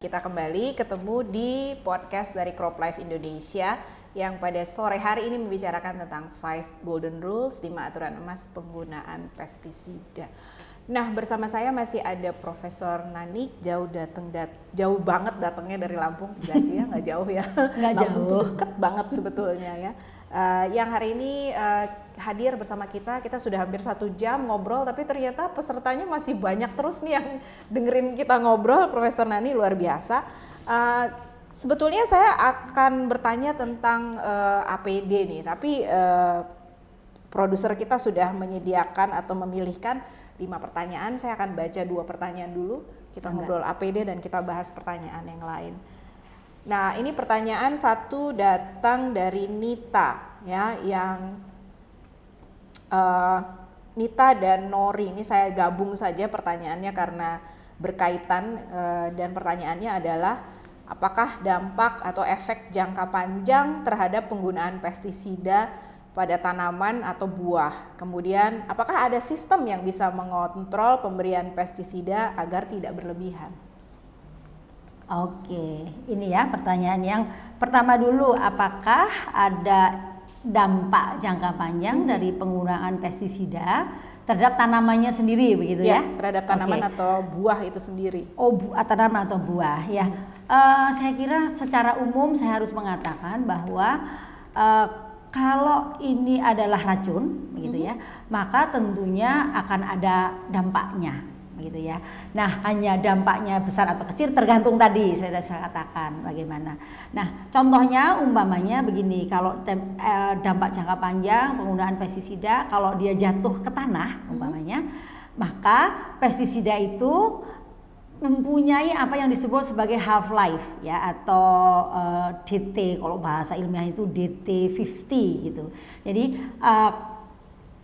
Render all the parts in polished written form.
Kita kembali ketemu di podcast dari Crop Life Indonesia yang pada sore hari ini membicarakan tentang 5 Golden Rules, 5 aturan emas penggunaan pestisida. Nah, bersama saya masih ada Profesor Nanik, jauh banget datangnya dari Lampung, enggak sih ya, nggak jauh ya. Nggak Lampung jauh. tuh deket banget sebetulnya ya. Yang hari ini hadir bersama kita sudah hampir 1 jam ngobrol, tapi ternyata pesertanya masih banyak terus nih yang dengerin kita ngobrol. Profesor Nani luar biasa. Sebetulnya saya akan bertanya tentang APD nih, tapi produser kita sudah menyediakan atau memilihkan 5 pertanyaan. Saya akan baca 2 pertanyaan dulu, kita ngobrol APD dan kita bahas pertanyaan yang lain. Nah, ini pertanyaan 1 datang dari Nita ya, yang Nita dan Nori. Ini saya gabung saja pertanyaannya karena berkaitan, dan pertanyaannya adalah apakah dampak atau efek jangka panjang terhadap penggunaan pestisida pada tanaman atau buah. Kemudian apakah ada sistem yang bisa mengontrol pemberian pestisida agar tidak berlebihan? Oke, ini ya pertanyaan yang pertama dulu, apakah ada dampak jangka panjang dari penggunaan pestisida terhadap tanamannya sendiri, begitu ya? Terhadap tanaman atau buah itu sendiri. Tanaman atau buah ya. Saya kira secara umum saya harus mengatakan bahwa kalau ini adalah racun, begitu ya, maka tentunya akan ada dampaknya, begitu ya. Nah, hanya dampaknya besar atau kecil tergantung tadi saya katakan bagaimana. Nah, contohnya umpamanya begini, kalau dampak jangka panjang penggunaan pestisida, kalau dia jatuh ke tanah umpamanya, maka pestisida itu mempunyai apa yang disebut sebagai half life ya, atau DT, kalau bahasa ilmiah itu DT50 gitu. Jadi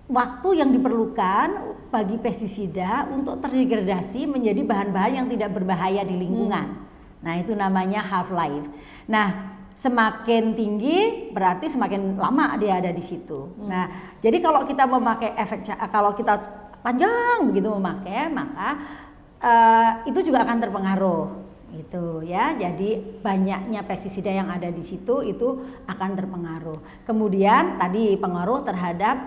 waktu yang diperlukan bagi pestisida untuk terdegradasi menjadi bahan-bahan yang tidak berbahaya di lingkungan. Nah, itu namanya half life. Nah, semakin tinggi berarti semakin lama dia ada di situ. Nah, jadi kalau kita memakai kalau kita panjang begitu memakai, maka itu juga akan terpengaruh gitu ya. Jadi banyaknya pestisida yang ada di situ itu akan terpengaruh. Kemudian tadi pengaruh terhadap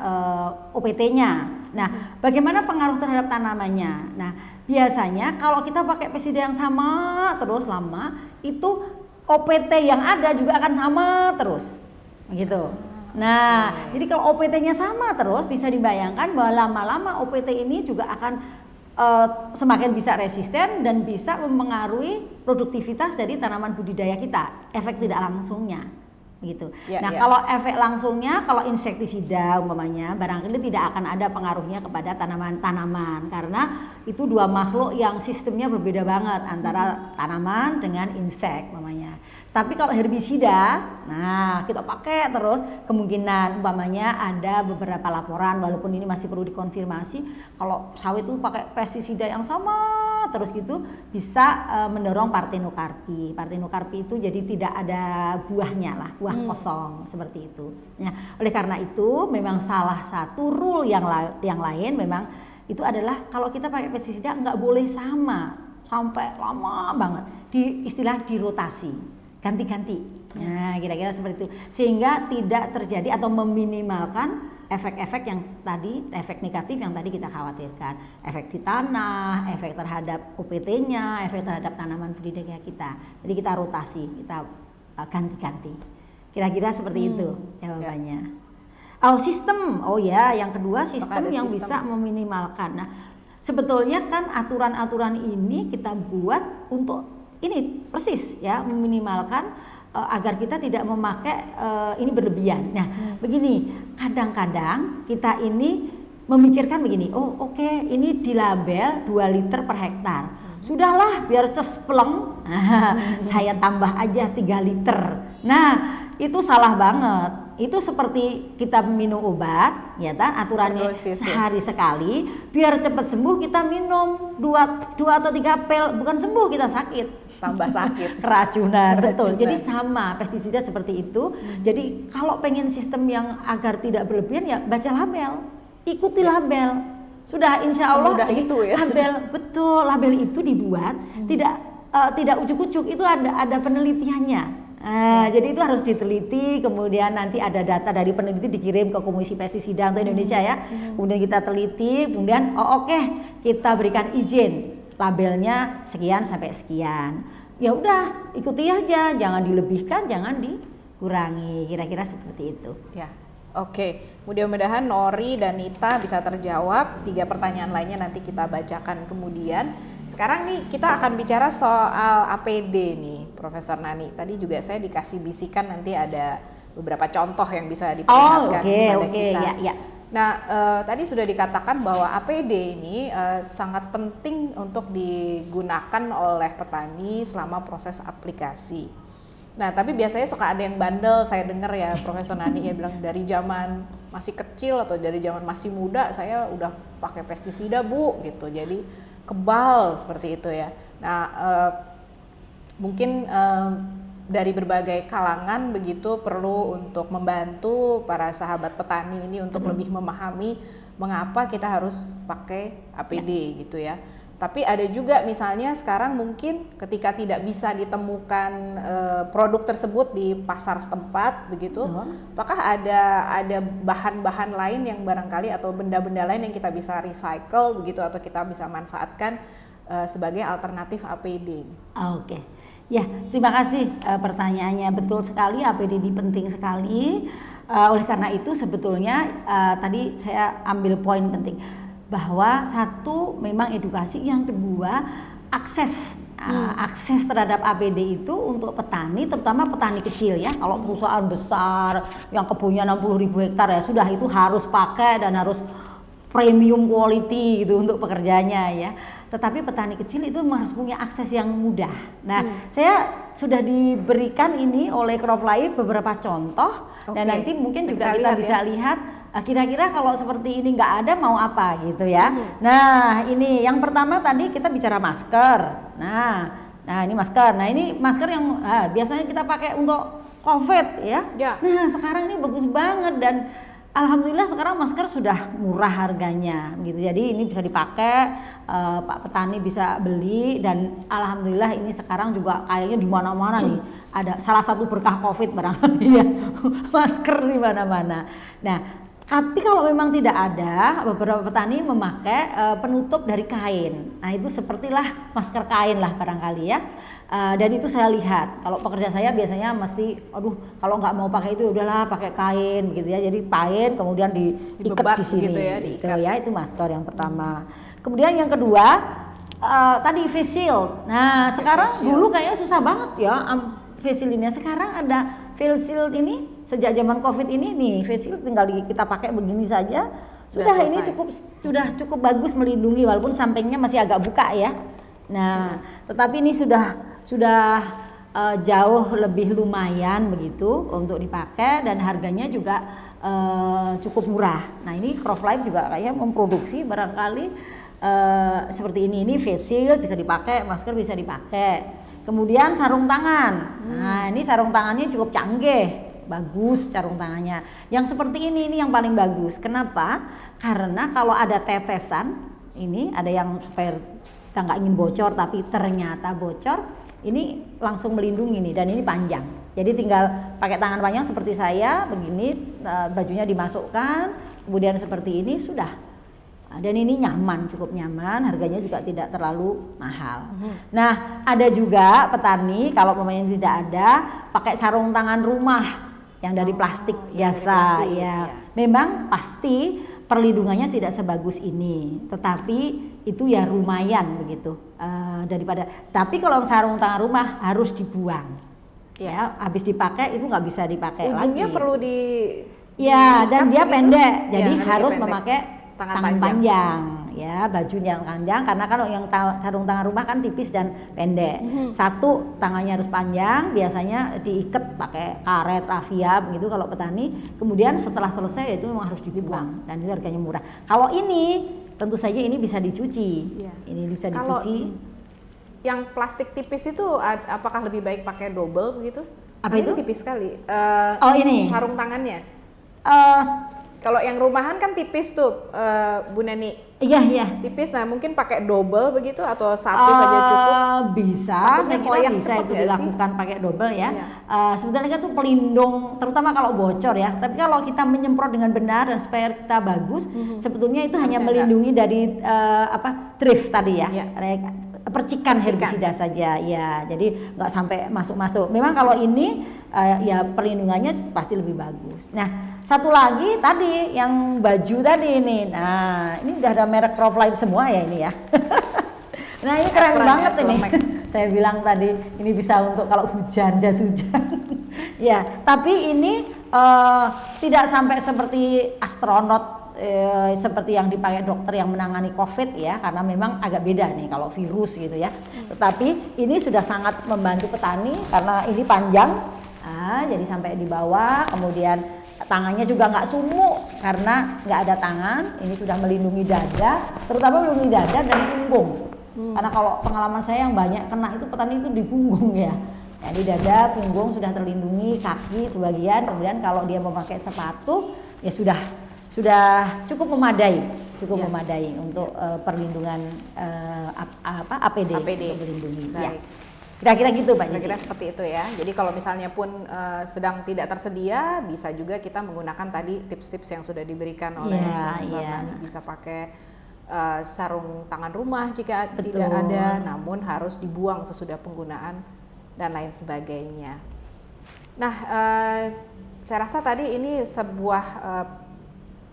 OPT-nya. Nah, bagaimana pengaruh terhadap tanamannya? Nah, biasanya kalau kita pakai pestisida yang sama terus lama, itu OPT yang ada juga akan sama terus. Begitu. Nah, jadi kalau OPT-nya sama terus, bisa dibayangkan bahwa lama-lama OPT ini juga akan semakin bisa resisten dan bisa mempengaruhi produktivitas dari tanaman budidaya kita, efek tidak langsungnya gitu. Kalau efek langsungnya, kalau insektisida umpamanya, barangkali tidak akan ada pengaruhnya kepada tanaman-tanaman, karena itu 2 makhluk yang sistemnya berbeda banget antara tanaman dengan insek umpamanya. Tapi kalau herbisida, nah kita pakai terus, kemungkinan umpamanya ada beberapa laporan, walaupun ini masih perlu dikonfirmasi, kalau sawit itu pakai pestisida yang sama terus gitu bisa mendorong partenokarpi. Partenokarpi itu jadi tidak ada buahnya lah, buah kosong seperti itu. Nah, oleh karena itu memang salah satu rule yang lain memang itu adalah kalau kita pakai pestisida nggak boleh sama sampai lama banget, istilah dirotasi, ganti-ganti. Nah, kira-kira seperti itu, sehingga tidak terjadi atau meminimalkan efek-efek yang tadi, efek negatif yang tadi kita khawatirkan, efek di tanah, efek terhadap OPT-nya, efek terhadap tanaman budidaya kita. Jadi kita rotasi, kita ganti-ganti. Kira-kira seperti itu jawabannya. Yang kedua sistem yang bisa meminimalkan. Nah, sebetulnya kan aturan-aturan ini kita buat untuk ini persis ya, meminimalkan agar kita tidak memakai ini berlebihan. Nah, begini, kadang-kadang kita ini memikirkan begini, ini dilabel 2 liter per hektar. Sudahlah, biar cespleng, saya tambah aja 3 liter. Nah, itu salah banget. Itu seperti kita minum obat, ya kan? Aturannya sehari sekali, biar cepat sembuh kita minum 2 atau 3 pil, bukan sembuh kita sakit. Tambah sakit. Keracunan, betul. Jadi sama, pestisida seperti itu. Jadi kalau pengen sistem yang agar tidak berlebihan, ya baca label, ikuti label. Sudah, insya Allah itu ya. Label itu dibuat tidak tidak ujuk-ujuk, itu ada penelitiannya. Jadi itu harus diteliti, kemudian nanti ada data dari peneliti dikirim ke Komisi Pestisida untuk Indonesia ya. Kemudian kita teliti, kemudian oke, kita berikan izin labelnya sekian sampai sekian. Ya udah, ikuti aja, jangan dilebihkan, jangan dikurangi, kira-kira seperti itu. Ya. Oke, mudah-mudahan Nori dan Nita bisa terjawab. 3 pertanyaan lainnya nanti kita bacakan kemudian. Sekarang nih kita akan bicara soal APD nih, Profesor Nani. Tadi juga saya dikasih bisikan nanti ada beberapa contoh yang bisa diperlihatkan kepada kita. Ya. Nah, tadi sudah dikatakan bahwa APD ini sangat penting untuk digunakan oleh petani selama proses aplikasi. Nah, tapi biasanya suka ada yang bandel, saya dengar ya Profesor Nani ya bilang dari zaman masih kecil atau dari zaman masih muda saya udah pakai pestisida Bu gitu. Jadi kebal seperti itu ya. Nah, mungkin dari berbagai kalangan begitu perlu untuk membantu para sahabat petani ini untuk lebih memahami mengapa kita harus pakai APD gitu ya. Tapi ada juga misalnya sekarang mungkin ketika tidak bisa ditemukan produk tersebut di pasar setempat begitu, apakah ada bahan-bahan lain yang barangkali atau benda-benda lain yang kita bisa recycle begitu atau kita bisa manfaatkan sebagai alternatif APD? Oke. Ya, terima kasih pertanyaannya, betul sekali, APD ini penting sekali. Oleh karena itu sebetulnya tadi saya ambil poin penting bahwa satu memang edukasi, yang kedua akses terhadap APD itu untuk petani, terutama petani kecil ya. Kalau perusahaan besar yang kebunnya 60.000 hektar ya sudah itu harus pakai dan harus premium quality gitu untuk pekerjanya ya. Tetapi petani kecil itu harus punya akses yang mudah. Nah, saya sudah diberikan ini oleh CropLife beberapa contoh dan nanti mungkin juga kita bisa lihat kira-kira kalau seperti ini nggak ada mau apa gitu ya. Nah, ini yang pertama tadi kita bicara masker. Nah ini masker. Nah ini masker yang biasanya kita pakai untuk COVID ya. Nah sekarang ini bagus banget dan alhamdulillah sekarang masker sudah murah harganya gitu. Jadi ini bisa dipakai, Pak petani bisa beli dan alhamdulillah ini sekarang juga kayaknya di mana-mana nih ada salah satu berkah COVID barangkali ya masker di mana-mana. Nah, tapi kalau memang tidak ada, beberapa petani memakai penutup dari kain. Nah itu sepertilah masker kain lah barangkali ya. Dan itu saya lihat, kalau pekerja saya biasanya mesti, aduh kalau nggak mau pakai itu udahlah pakai kain begitu ya. Jadi kain kemudian diikat di sini, gitu ya, gitu ya. Itu masker yang pertama. Kemudian yang kedua tadi face shield. Nah sekarang dulu kayaknya susah banget ya face shield ini. Sekarang ada face shield ini. Sejak zaman COVID ini nih face shield tinggal kita pakai begini saja sudah ini sudah cukup bagus melindungi walaupun sampingnya masih agak buka ya. Nah, tetapi ini sudah jauh lebih lumayan begitu untuk dipakai dan harganya juga cukup murah. Nah, ini CropLife juga kayaknya memproduksi barangkali seperti ini face shield bisa dipakai, masker bisa dipakai. Kemudian sarung tangan. Nah, ini sarung tangannya cukup canggih. Bagus sarung tangannya. Yang seperti ini yang paling bagus. Kenapa? Karena kalau ada tetesan, ini ada yang supaya kita nggak ingin bocor tapi ternyata bocor, ini langsung melindungi nih dan ini panjang. Jadi tinggal pakai tangan panjang seperti saya begini, bajunya dimasukkan, kemudian seperti ini sudah. Dan ini nyaman, cukup nyaman, harganya juga tidak terlalu mahal. Nah, ada juga petani kalau pemain tidak ada pakai sarung tangan rumah yang dari plastik biasa ya. Memang pasti perlindungannya tidak sebagus ini, tetapi itu ya lumayan begitu daripada. Tapi kalau sarung tangan rumah harus dibuang, ya. Habis dipakai itu nggak bisa dipakai lagi. Ujungnya perlu dan dia gitu? Pendek, jadi ya, harus pendek. memakai tangan panjang ya, bajunya yang panjang karena kalau yang sarung tangan rumah kan tipis dan pendek. Satu tangannya harus panjang, biasanya diikat pakai karet rafia begitu kalau petani. Kemudian setelah selesai itu memang harus dibuang dan itu harganya murah. Kalau ini tentu saja ini bisa dicuci. Ini bisa dicuci. Yang plastik tipis itu apakah lebih baik pakai double begitu? Apa itu? Tipis sekali. Ini sarung tangannya. Kalau yang rumahan kan tipis tuh, Bu Neni. Iya. Tipis, nah mungkin pakai double begitu atau satu saja cukup? Bisa, Takutnya saya kira koyak bisa cepet itu nggak dilakukan pakai double ya. Iya. Sebenarnya kan itu pelindung, terutama kalau bocor ya. Tapi kalau kita menyemprot dengan benar dan supaya kita bagus, sebetulnya itu hanya melindungi dari thrift tadi ya. Iya. Percikan herbisida saja ya, jadi nggak sampai masuk. Memang kalau ini ya perlindungannya pasti lebih bagus. Nah, satu lagi tadi yang baju tadi ini, nah ini udah ada merek Profline semua ya ini ya. Nah ini keren banget ini. Saya bilang tadi ini bisa untuk kalau hujan, jas hujan. Ya, tapi ini tidak sampai seperti astronot. Seperti yang dipakai dokter yang menangani COVID ya, karena memang agak beda nih kalau virus gitu ya. Tetapi ini sudah sangat membantu petani karena ini panjang, jadi sampai di bawah, kemudian tangannya juga nggak sumuk karena nggak ada tangan. Ini sudah melindungi dada, terutama melindungi dada dan punggung. Karena kalau pengalaman saya yang banyak kena itu petani itu di punggung ya. Jadi dada, punggung sudah terlindungi, kaki sebagian, kemudian kalau dia memakai sepatu ya sudah cukup memadai untuk perlindungan APD. Untuk melindungi. Ya. Kira-kira gitu Pak. Kira-kira seperti itu ya. Jadi kalau misalnya pun sedang tidak tersedia, bisa juga kita menggunakan tadi tips-tips yang sudah diberikan oleh Profesor Nani. Bisa pakai sarung tangan rumah jika tidak ada, namun harus dibuang sesudah penggunaan dan lain sebagainya. Nah, saya rasa tadi ini sebuah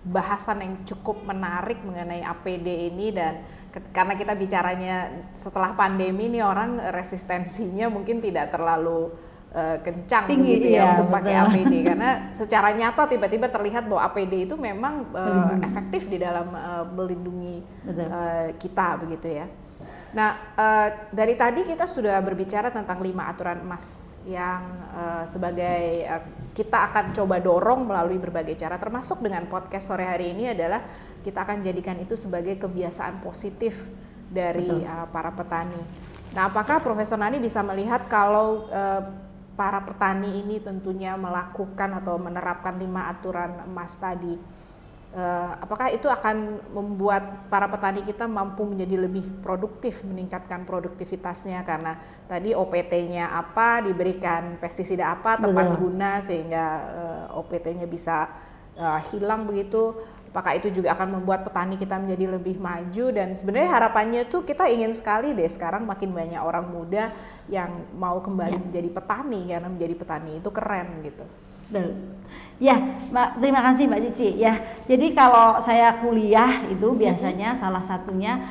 bahasan yang cukup menarik mengenai APD ini, dan karena kita bicaranya setelah pandemi nih, orang resistensinya mungkin tidak terlalu kencang begitu ya untuk pakai APD, karena secara nyata tiba-tiba terlihat bahwa APD itu memang efektif di dalam melindungi kita begitu ya. Nah, dari tadi kita sudah berbicara tentang 5 aturan emas yang sebagai kita akan coba dorong melalui berbagai cara, termasuk dengan podcast sore hari ini adalah kita akan jadikan itu sebagai kebiasaan positif dari para petani. Nah, apakah Profesor Nani bisa melihat kalau para petani ini tentunya melakukan atau menerapkan 5 aturan emas tadi, apakah itu akan membuat para petani kita mampu menjadi lebih produktif, meningkatkan produktivitasnya karena tadi OPT-nya apa, diberikan pestisida apa, tepat guna sehingga OPT-nya bisa hilang begitu. Apakah itu juga akan membuat petani kita menjadi lebih maju? Dan sebenarnya harapannya tuh kita ingin sekali deh sekarang makin banyak orang muda yang mau kembali menjadi petani, karena menjadi petani itu keren gitu. Ya, Mbak, terima kasih Mbak Cici. Ya, jadi kalau saya kuliah itu biasanya salah satunya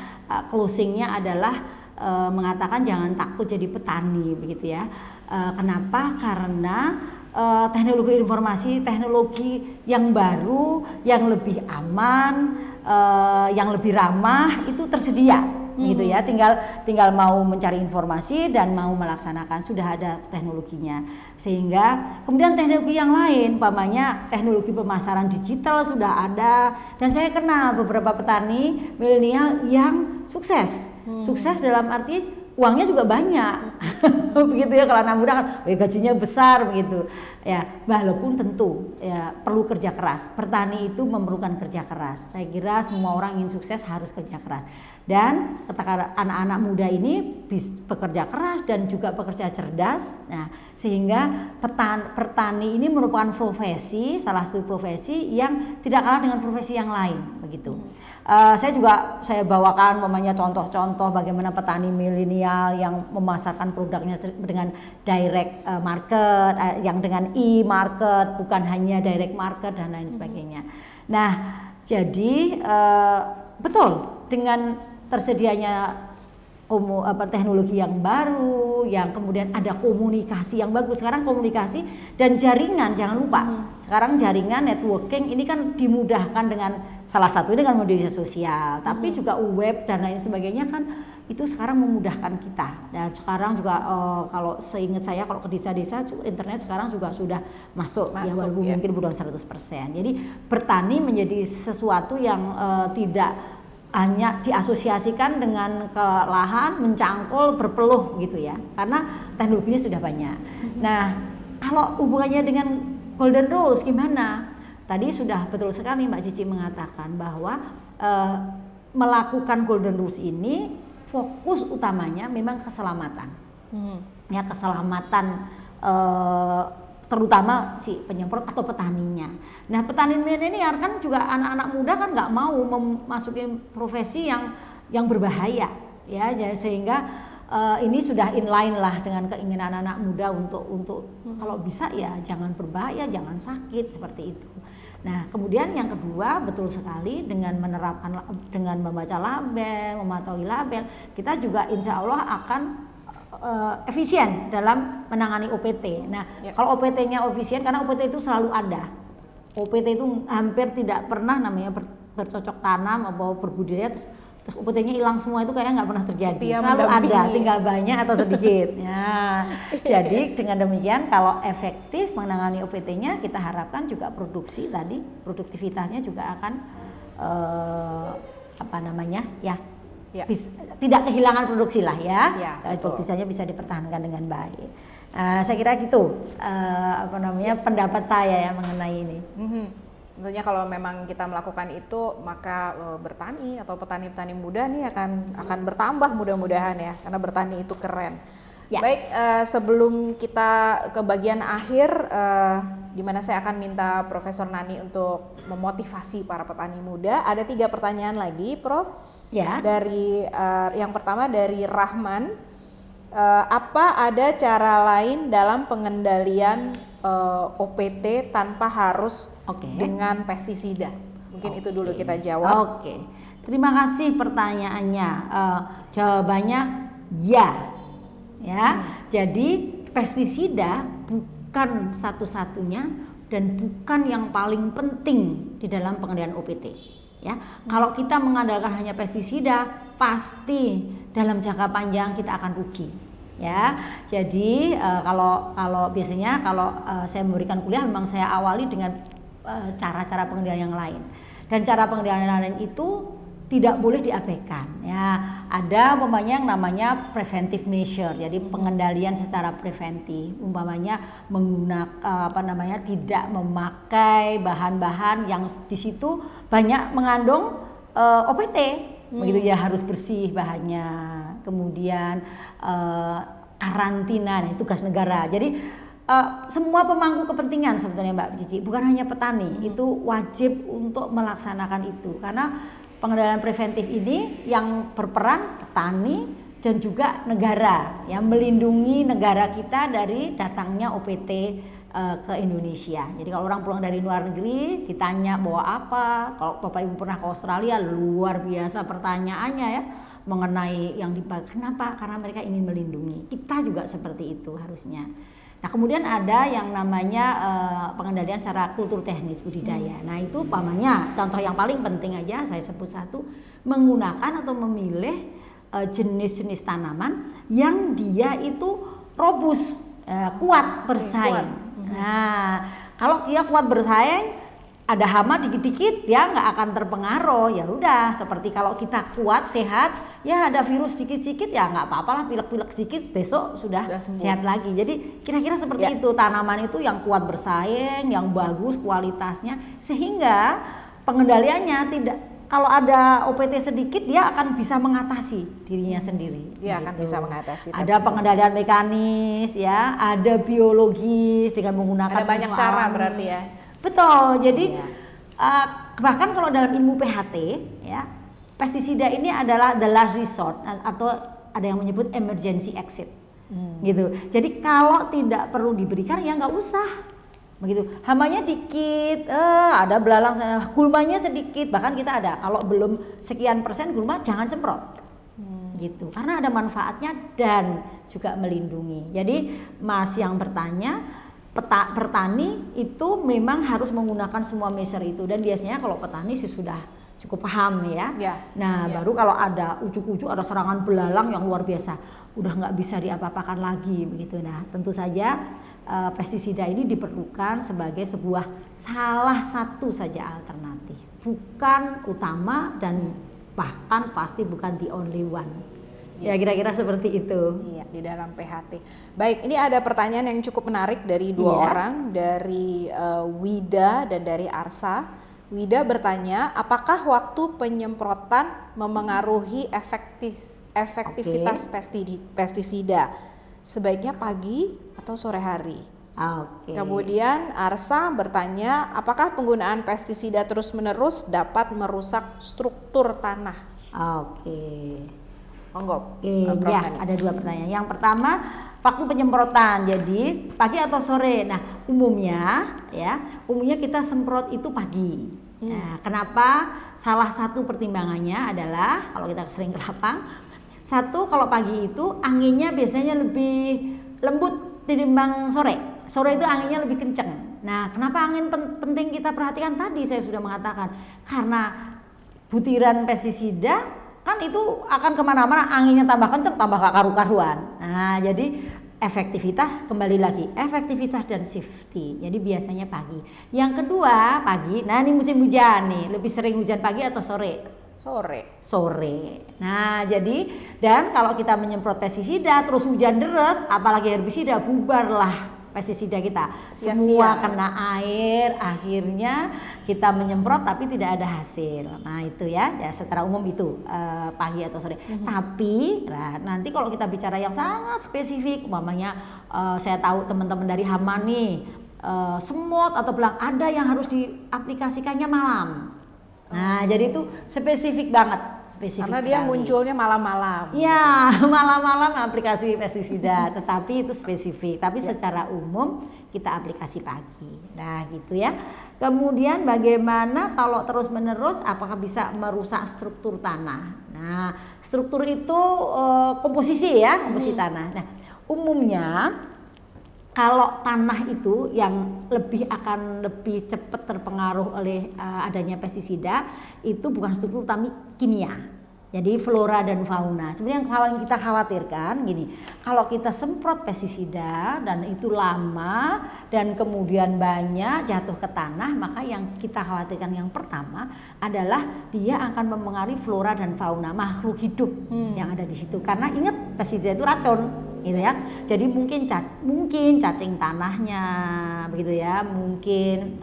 closingnya adalah mengatakan jangan takut jadi petani, begitu ya. Kenapa? Karena teknologi informasi, teknologi yang baru, yang lebih aman, yang lebih ramah itu tersedia, gitu ya. Tinggal mau mencari informasi dan mau melaksanakan, sudah ada teknologinya. Sehingga kemudian teknologi yang lain, umpamanya teknologi pemasaran digital sudah ada, dan saya kenal beberapa petani milenial yang sukses. Sukses dalam arti uangnya juga banyak. Begitu ya, kalau anak muda kan gajinya besar begitu. Ya, walaupun tentu ya perlu kerja keras. Petani itu memerlukan kerja keras. Saya kira semua orang ingin sukses harus kerja keras. Dan ketika anak-anak muda ini bekerja keras dan juga bekerja cerdas, nah sehingga petani ini merupakan profesi, salah satu profesi yang tidak kalah dengan profesi yang lain begitu. Saya bawakan namanya contoh-contoh bagaimana petani milenial yang memasarkan produknya dengan direct market, yang dengan e-market, bukan hanya direct market dan lain sebagainya. Nah, jadi betul dengan tersedianya teknologi yang baru, yang kemudian ada komunikasi yang bagus. Sekarang komunikasi dan jaringan, jangan lupa. Sekarang jaringan networking ini kan dimudahkan dengan salah satu dengan media sosial, tapi juga web dan lain sebagainya kan itu sekarang memudahkan kita. Dan sekarang juga kalau seingat saya kalau ke desa-desa internet sekarang juga sudah masuk ya, walaupun mungkin belum 100%. Jadi bertani menjadi sesuatu yang tidak hanya diasosiasikan dengan ke lahan, mencangkul, berpeluh gitu ya, karena teknologinya sudah banyak. Nah, kalau hubungannya dengan golden rules gimana? tadi sudah betul sekali Mbak Cici mengatakan bahwa melakukan golden rules ini fokus utamanya memang keselamatan. Ya, keselamatan terutama si penyemprot atau petaninya. Nah, petani ini kan juga anak-anak muda kan nggak mau memasuki profesi yang berbahaya, ya, sehingga ini sudah inline lah dengan keinginan anak muda untuk kalau bisa ya jangan berbahaya, jangan sakit seperti itu. Nah, kemudian yang kedua betul sekali dengan menerapkan, dengan membaca label, mematuhi label, kita juga insya Allah akan efisien dalam menangani OPT. Nah, kalau OPT-nya efisien, karena OPT itu selalu ada. OPT itu hampir tidak pernah namanya bercocok tanam atau berbudidaya terus OPT-nya hilang semua, itu kayaknya nggak pernah terjadi. Setia selalu mendampingi. ada, tinggal banyak atau sedikit. Ya, jadi dengan demikian kalau efektif menangani OPT-nya, kita harapkan juga produksi tadi, produktivitasnya juga akan tidak kehilangan produksi lah ya, produksinya bisa dipertahankan dengan baik. Saya kira gitu pendapat saya ya mengenai ini. Tentunya kalau memang kita melakukan itu, maka bertani atau petani-petani muda nih akan bertambah mudah-mudahan ya, karena bertani itu keren. Ya. Baik, sebelum kita ke bagian akhir, di mana saya akan minta Profesor Nani untuk memotivasi para petani muda, ada 3 pertanyaan lagi, Prof. Ya. Dari yang pertama dari Rahman, apa ada cara lain dalam pengendalian OPT tanpa harus dengan pestisida? Mungkin itu dulu kita jawab. Terima kasih pertanyaannya. Jawabannya ya. Jadi pestisida bukan satu-satunya dan bukan yang paling penting di dalam pengendalian OPT. Ya, kalau kita mengandalkan hanya pestisida, pasti dalam jangka panjang kita akan rugi. Ya, jadi kalau biasanya saya memberikan kuliah, memang saya awali dengan cara-cara pengendalian yang lain. Dan cara pengendalian yang lain itu tidak boleh diabaikan. Ya, ada umpamanya yang namanya preventive measure, jadi pengendalian secara preventif. Umpamanya menggunakan tidak memakai bahan-bahan yang di situ banyak mengandung OPT, begitu ya, harus bersih bahannya. Kemudian karantina, nah tugas negara. Jadi semua pemangku kepentingan sebetulnya Mbak Cici, bukan hanya petani, itu wajib untuk melaksanakan itu, karena pengendalian preventif ini yang berperan petani dan juga negara, yang melindungi negara kita dari datangnya OPT ke Indonesia. Jadi kalau orang pulang dari luar negeri ditanya bawa apa, kalau Bapak Ibu pernah ke Australia, luar biasa pertanyaannya ya mengenai yang dipakai. Kenapa? Karena mereka ingin melindungi. Kita juga seperti itu harusnya. Nah, kemudian ada yang namanya pengendalian secara kultur teknis budidaya. Nah, itu umpamanya contoh yang paling penting aja saya sebut satu, menggunakan atau memilih jenis-jenis tanaman yang dia itu robust, kuat bersaing. Nah, kalau dia kuat bersaing, ada hama dikit-dikit dia nggak akan terpengaruh. Ya udah, seperti kalau kita kuat sehat, ya ada virus sedikit-sedikit ya nggak apa-apa lah, pilek-pilek sedikit besok sudah sehat lagi. Jadi kira-kira seperti itu, tanaman itu yang kuat bersaing, yang bagus kualitasnya, sehingga pengendaliannya tidak, kalau ada OPT sedikit dia akan bisa mengatasi dirinya sendiri. Dia akan bisa mengatasi. Ada pengendalian mekanis ya, ada biologis dengan menggunakan ada banyak cara berarti ya. Betul, jadi bahkan kalau dalam ilmu PHT ya, pestisida ini adalah the last resort, atau ada yang menyebut emergency exit, gitu. Jadi kalau tidak perlu diberikan ya nggak usah, begitu. Hamanya dikit, ada belalang, gulmanya sedikit, bahkan kita ada kalau belum sekian persen gulma jangan semprot, gitu. Karena ada manfaatnya dan juga melindungi. Jadi Mas yang bertanya, petani itu memang harus menggunakan semua measure itu, dan biasanya kalau petani sih sudah cukup paham ya. Nah, baru kalau ada ujuk-ujuk ada serangan belalang yang luar biasa, udah nggak bisa diapa-apakan lagi begitu. Nah, tentu saja pestisida ini diperlukan sebagai sebuah salah satu saja alternatif, bukan utama dan bahkan pasti bukan the only one. Ya kira-kira seperti itu. Iya, di dalam PHT. Baik, ini ada pertanyaan yang cukup menarik dari dua Iya. orang, dari Wida dan dari Arsa. Wida bertanya, apakah waktu penyemprotan memengaruhi efektivitas pestisida? Sebaiknya pagi atau sore hari? Oke. Kemudian Arsa bertanya, apakah penggunaan pestisida terus-menerus dapat merusak struktur tanah? Oke. Monggo. Oke, Prof. ya Nani. ada dua pertanyaan. Yang pertama, waktu penyemprotan. Jadi pagi atau sore. Nah, umumnya kita semprot itu pagi. Nah, kenapa? Salah satu pertimbangannya adalah kalau kita sering ke lapang, satu kalau pagi itu anginnya biasanya lebih lembut ditimbang sore. Sore itu anginnya lebih kenceng. Nah, kenapa angin penting kita perhatikan tadi saya sudah mengatakan karena butiran pestisida kan itu akan kemana-mana, anginnya tambah kenceng, tambah gak karu-karuan. Nah, jadi efektivitas, kembali lagi, efektivitas dan safety. Jadi biasanya pagi. Yang kedua, pagi. Nah, ini musim hujan nih, lebih sering hujan pagi atau sore? Sore. Nah, jadi dan kalau kita menyemprot pestisida terus hujan deras, apalagi herbisida, bubarlah pestisida kita. Sia-sia. Semua kena air, akhirnya kita menyemprot tapi tidak ada hasil. Nah, itu ya secara umum itu pagi atau sore. Tapi nanti kalau kita bicara yang sangat spesifik, umpamanya saya tahu teman-teman dari Hama nih, semut atau belang ada yang harus diaplikasikannya malam. Nah, jadi itu spesifik banget. Karena dia munculnya malam-malam. Ya, malam-malam aplikasi pestisida, tetapi itu spesifik. Tapi secara umum kita aplikasi pagi. Nah, gitu ya. Kemudian bagaimana kalau terus-menerus apakah bisa merusak struktur tanah? Nah, struktur itu komposisi ya, komposisi tanah. Nah, umumnya kalau tanah itu yang akan lebih cepat terpengaruh oleh adanya pestisida itu bukan struktur tapi kimia. Jadi flora dan fauna. Sebenarnya yang paling kita khawatirkan gini, kalau kita semprot pestisida dan itu lama dan kemudian banyak jatuh ke tanah, maka yang kita khawatirkan yang pertama adalah dia akan mempengaruhi flora dan fauna, makhluk hidup yang ada di situ. Karena ingat pestisida itu racun. Gitu ya. Jadi mungkin cacing tanahnya begitu ya, mungkin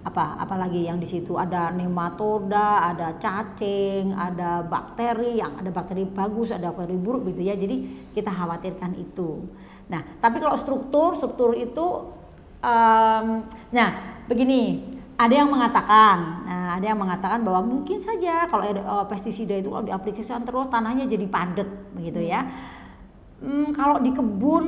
apalagi yang di situ ada nematoda, ada cacing, ada bakteri ada bakteri bagus, ada bakteri buruk gitu ya. Jadi kita khawatirkan itu. Nah, tapi kalau struktur itu begini, ada yang mengatakan bahwa mungkin saja kalau pestisida itu kalau diaplikasikan terus tanahnya jadi padat begitu ya. Kalau di kebun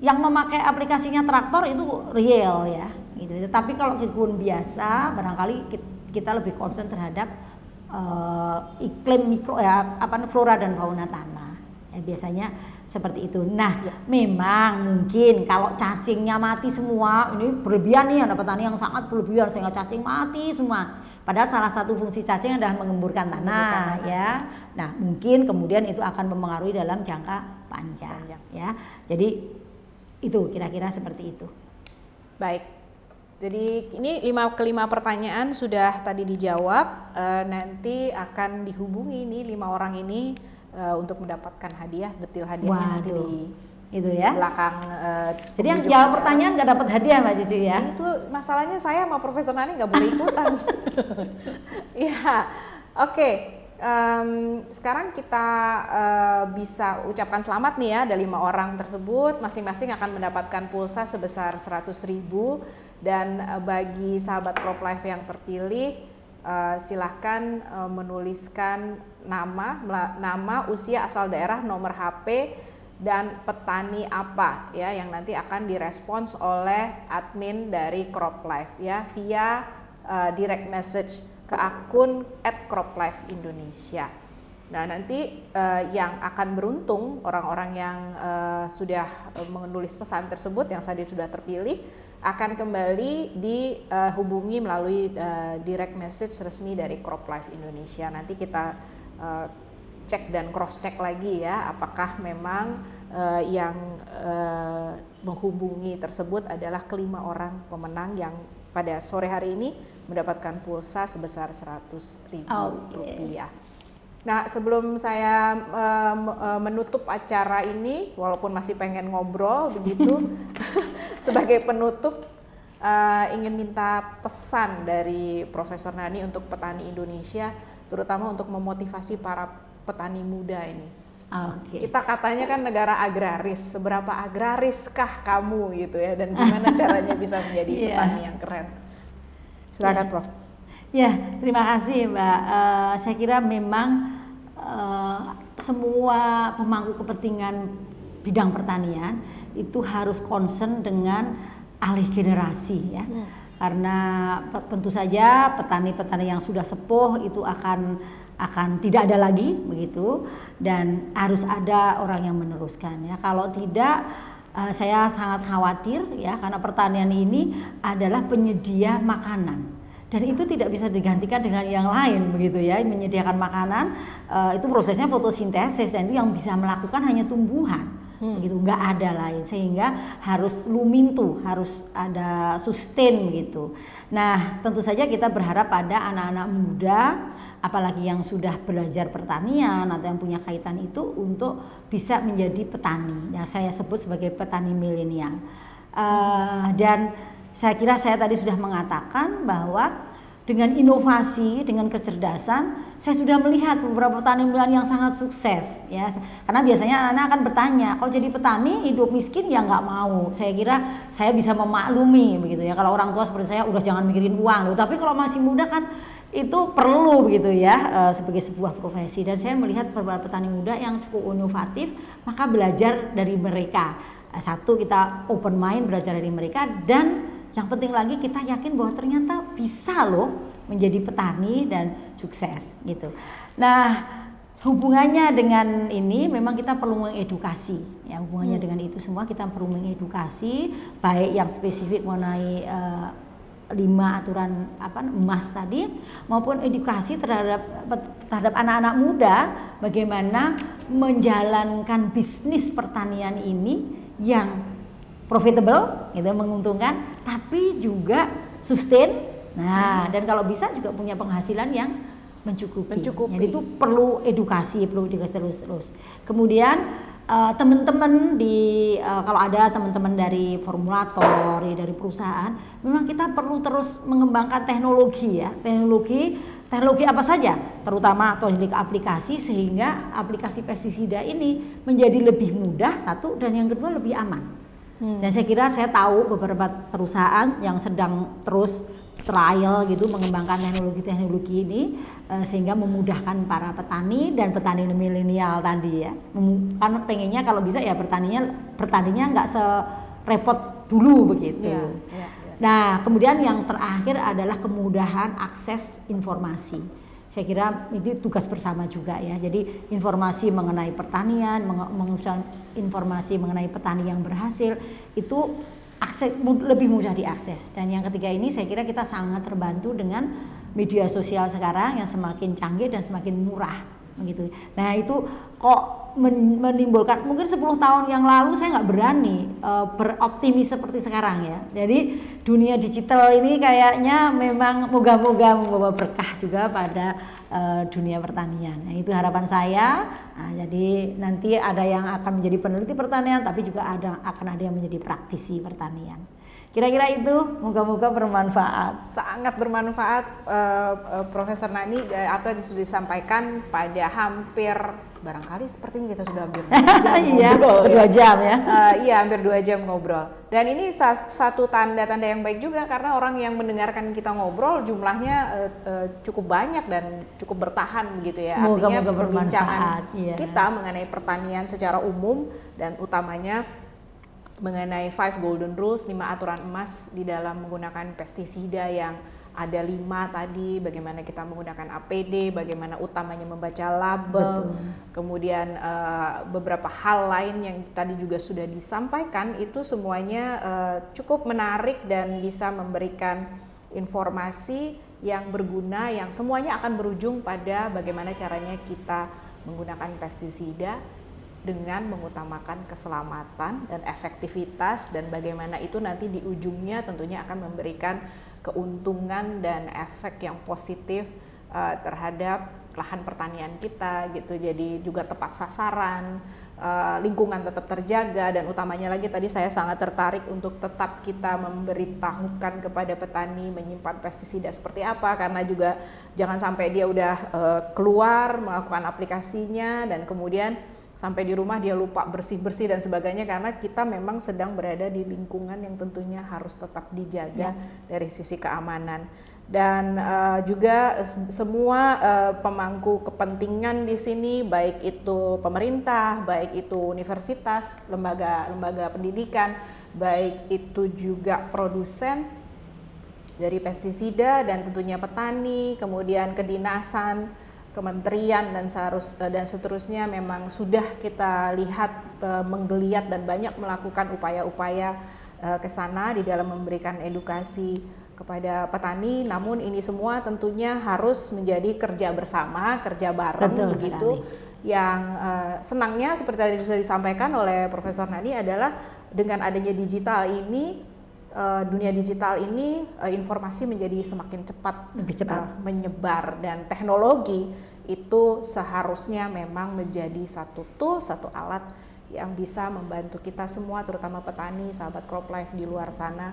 yang memakai aplikasinya traktor itu real ya gitu. Tapi kalau di kebun biasa barangkali kita lebih concern terhadap iklim mikro ya, flora dan fauna tanah. Ya, biasanya seperti itu. Nah, memang mungkin kalau cacingnya mati semua, ini berlebihan nih, ada petani yang sangat berlebihan sehingga cacing mati semua. Padahal salah satu fungsi cacing adalah mengemburkan tanah ya. Nah, mungkin kemudian itu akan mempengaruhi dalam jangka panjang. Ya. Jadi itu kira-kira seperti itu. Baik. Jadi ini 5 pertanyaan sudah tadi dijawab. Nanti akan dihubungi nih 5 orang ini untuk mendapatkan hadiah, detil hadiahnya nanti di itu ya belakang. Jadi yang jawab pertanyaan nggak dapat hadiah Mbak Cici ya? Itu masalahnya saya sama Profesor Nani nggak boleh ikutan. Ya, oke. Sekarang kita bisa ucapkan selamat nih ya, ada 5 orang tersebut, masing-masing akan mendapatkan pulsa sebesar 100.000 dan bagi sahabat Crop Life yang terpilih silahkan menuliskan nama, usia, asal daerah, nomor HP dan petani apa ya yang nanti akan direspons oleh admin dari Crop Life ya via direct message ke akun @croplifeindonesia. Nah, nanti yang akan beruntung orang-orang yang sudah menulis pesan tersebut yang tadi sudah terpilih akan kembali dihubungi melalui direct message resmi dari Crop Life Indonesia. Nanti kita cek dan cross check lagi ya apakah memang yang menghubungi tersebut adalah kelima orang pemenang yang pada sore hari ini mendapatkan pulsa sebesar 100.000 rupiah. Nah, sebelum saya menutup acara ini, walaupun masih pengen ngobrol begitu, sebagai penutup ingin minta pesan dari Profesor Nani untuk petani Indonesia, terutama untuk memotivasi para petani muda ini. Kita katanya kan negara agraris, seberapa agrariskah kamu gitu ya, dan gimana caranya bisa menjadi petani yang keren? Silakan, Prof. Ya, terima kasih, Mbak. Saya kira memang semua pemangku kepentingan bidang pertanian itu harus concern dengan alih generasi ya. Karena tentu saja petani-petani yang sudah sepuh itu akan tidak ada lagi begitu, dan harus ada orang yang meneruskan ya. Kalau tidak, saya sangat khawatir ya, karena pertanian ini adalah penyedia makanan. Dan itu tidak bisa digantikan dengan yang lain begitu ya. Menyediakan makanan itu prosesnya fotosintesis, dan itu yang bisa melakukan hanya tumbuhan begitu, nggak ada lain, sehingga harus lumintu, harus ada sustain begitu. Nah, tentu saja kita berharap pada anak-anak muda, apalagi yang sudah belajar pertanian atau yang punya kaitan itu, untuk bisa menjadi petani. Ya, saya sebut sebagai petani milenial. Dan saya kira saya tadi sudah mengatakan bahwa dengan inovasi, dengan kecerdasan, saya sudah melihat beberapa petani milenial yang sangat sukses ya. Karena biasanya anak-anak akan bertanya, kalau jadi petani hidup miskin ya nggak mau. Saya kira saya bisa memaklumi begitu ya. Kalau orang tua seperti saya udah jangan mikirin uang loh. Tapi kalau masih muda kan itu perlu begitu ya, sebagai sebuah profesi. Dan saya melihat beberapa petani muda yang cukup inovatif, maka belajar dari mereka. Satu, kita open mind, belajar dari mereka, dan yang penting lagi kita yakin bahwa ternyata bisa loh menjadi petani dan sukses gitu. Nah, hubungannya dengan ini memang kita perlu mengedukasi ya, hubungannya dengan itu semua kita perlu mengedukasi, baik yang spesifik mengenai 5 aturan emas tadi, maupun edukasi terhadap anak-anak muda bagaimana menjalankan bisnis pertanian ini yang profitable, gitu, menguntungkan, tapi juga sustain. Nah, dan kalau bisa juga punya penghasilan yang mencukupi. Jadi itu perlu edukasi terus. Kemudian teman-teman kalau ada teman-teman dari formulator, dari perusahaan, memang kita perlu terus mengembangkan teknologi ya, teknologi apa saja, terutama teknologi aplikasi, sehingga aplikasi pestisida ini menjadi lebih mudah satu, dan yang kedua lebih aman. Dan saya kira saya tahu beberapa perusahaan yang sedang terus trial gitu mengembangkan teknologi ini, sehingga memudahkan para petani dan petani milenial tadi ya. Kan pengennya kalau bisa ya pertaniannya nggak serepot dulu begitu. Nah, kemudian yang terakhir adalah kemudahan akses informasi. Saya kira ini tugas bersama juga ya. Jadi informasi mengenai pertanian, informasi mengenai petani yang berhasil itu lebih mudah diakses. Dan yang ketiga ini saya kira kita sangat terbantu dengan media sosial sekarang yang semakin canggih dan semakin murah begitu. Nah, itu kok menimbulkan, mungkin 10 tahun yang lalu saya nggak berani beroptimis seperti sekarang ya. Jadi dunia digital ini kayaknya memang moga-moga membawa berkah juga pada dunia pertanian. Nah, itu harapan saya. Nah, jadi nanti ada yang akan menjadi peneliti pertanian, tapi juga akan ada yang menjadi praktisi pertanian. Kira-kira itu, moga-moga bermanfaat. Sangat bermanfaat, Profesor Nani. Apa yang sudah disampaikan pada hampir, barangkali sepertinya kita sudah hampir 2 jam ngobrol. Iya, 2 jam ya. Iya, hampir 2 jam ngobrol. Dan ini satu tanda-tanda yang baik juga, karena orang yang mendengarkan kita ngobrol jumlahnya cukup banyak dan cukup bertahan begitu ya. Artinya perbincangan kita mengenai pertanian secara umum dan utamanya mengenai 5 golden rules, 5 aturan emas di dalam menggunakan pestisida, yang ada 5 tadi, bagaimana kita menggunakan APD, bagaimana utamanya membaca label. Kemudian beberapa hal lain yang tadi juga sudah disampaikan, itu semuanya cukup menarik dan bisa memberikan informasi yang berguna, yang semuanya akan berujung pada bagaimana caranya kita menggunakan pestisida dengan mengutamakan keselamatan dan efektivitas, dan bagaimana itu nanti di ujungnya tentunya akan memberikan keuntungan dan efek yang positif terhadap lahan pertanian kita gitu, jadi juga tepat sasaran, lingkungan tetap terjaga, dan utamanya lagi tadi saya sangat tertarik untuk tetap kita memberitahukan kepada petani menyimpan pestisida seperti apa, karena juga jangan sampai dia udah keluar melakukan aplikasinya dan kemudian sampai di rumah dia lupa bersih-bersih dan sebagainya, karena kita memang sedang berada di lingkungan yang tentunya harus tetap dijaga dari sisi keamanan. Dan juga semua pemangku kepentingan di sini, baik itu pemerintah, baik itu universitas, lembaga pendidikan, baik itu juga produsen dari pestisida dan tentunya petani, kemudian kedinasan, kementerian dan seterusnya, memang sudah kita lihat menggeliat dan banyak melakukan upaya-upaya ke sana di dalam memberikan edukasi kepada petani. Namun ini semua tentunya harus menjadi kerja bersama, kerja bareng. Betul, begitu sekali. Yang senangnya seperti tadi sudah disampaikan oleh Profesor Nani adalah dengan adanya digital ini, dunia digital ini, informasi menjadi semakin cepat menyebar, dan teknologi itu seharusnya memang menjadi satu tool, satu alat yang bisa membantu kita semua, terutama petani, sahabat crop life di luar sana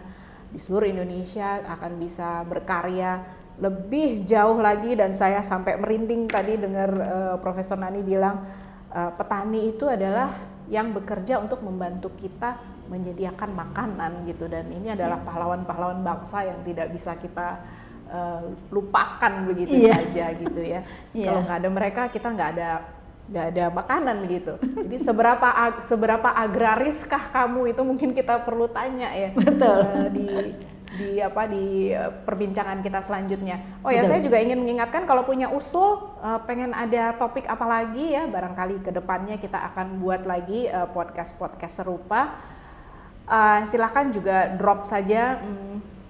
di seluruh Indonesia akan bisa berkarya lebih jauh lagi. Dan saya sampai merinding tadi dengar Profesor Nani bilang petani itu adalah yang bekerja untuk membantu kita menyediakan makanan gitu, dan ini adalah pahlawan-pahlawan bangsa yang tidak bisa kita lupakan begitu saja gitu ya. Kalau nggak ada mereka, kita nggak ada makanan begitu. Jadi seberapa agrariskah kamu, itu mungkin kita perlu tanya ya. Betul. di perbincangan kita selanjutnya. Oh ya, betul. Saya juga ingin mengingatkan, kalau punya usul pengen ada topik apa lagi ya, barangkali ke depannya kita akan buat lagi podcast serupa. Silakan juga drop saja,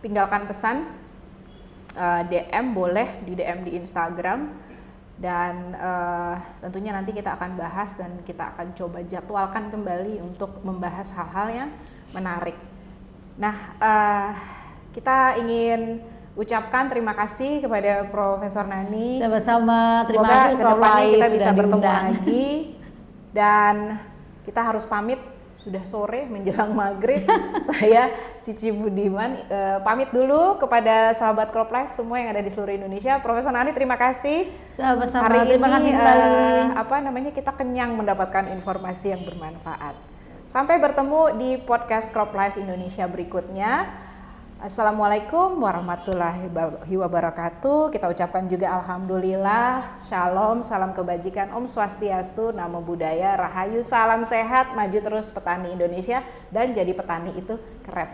tinggalkan pesan, DM boleh di DM di Instagram, dan tentunya nanti kita akan bahas dan kita akan coba jadwalkan kembali untuk membahas hal-hal yang menarik. Nah, kita ingin ucapkan terima kasih kepada Profesor Nani. Sama-sama. Semoga kedepannya kita bisa bertemu lagi, dan kita harus pamit. Sudah sore menjelang maghrib. Saya Cici Budiman pamit dulu kepada sahabat crop life semua yang ada di seluruh Indonesia. Profesor Nani, terima kasih. Sama-sama. Hari terima ini kasih kita kenyang mendapatkan informasi yang bermanfaat. Sampai bertemu di podcast Crop Life Indonesia berikutnya. Assalamualaikum warahmatullahi wabarakatuh. Kita ucapkan juga alhamdulillah, shalom, salam kebajikan, Om Swastiastu, Namo Buddhaya, Rahayu, salam sehat, maju terus petani Indonesia, dan jadi petani itu keren.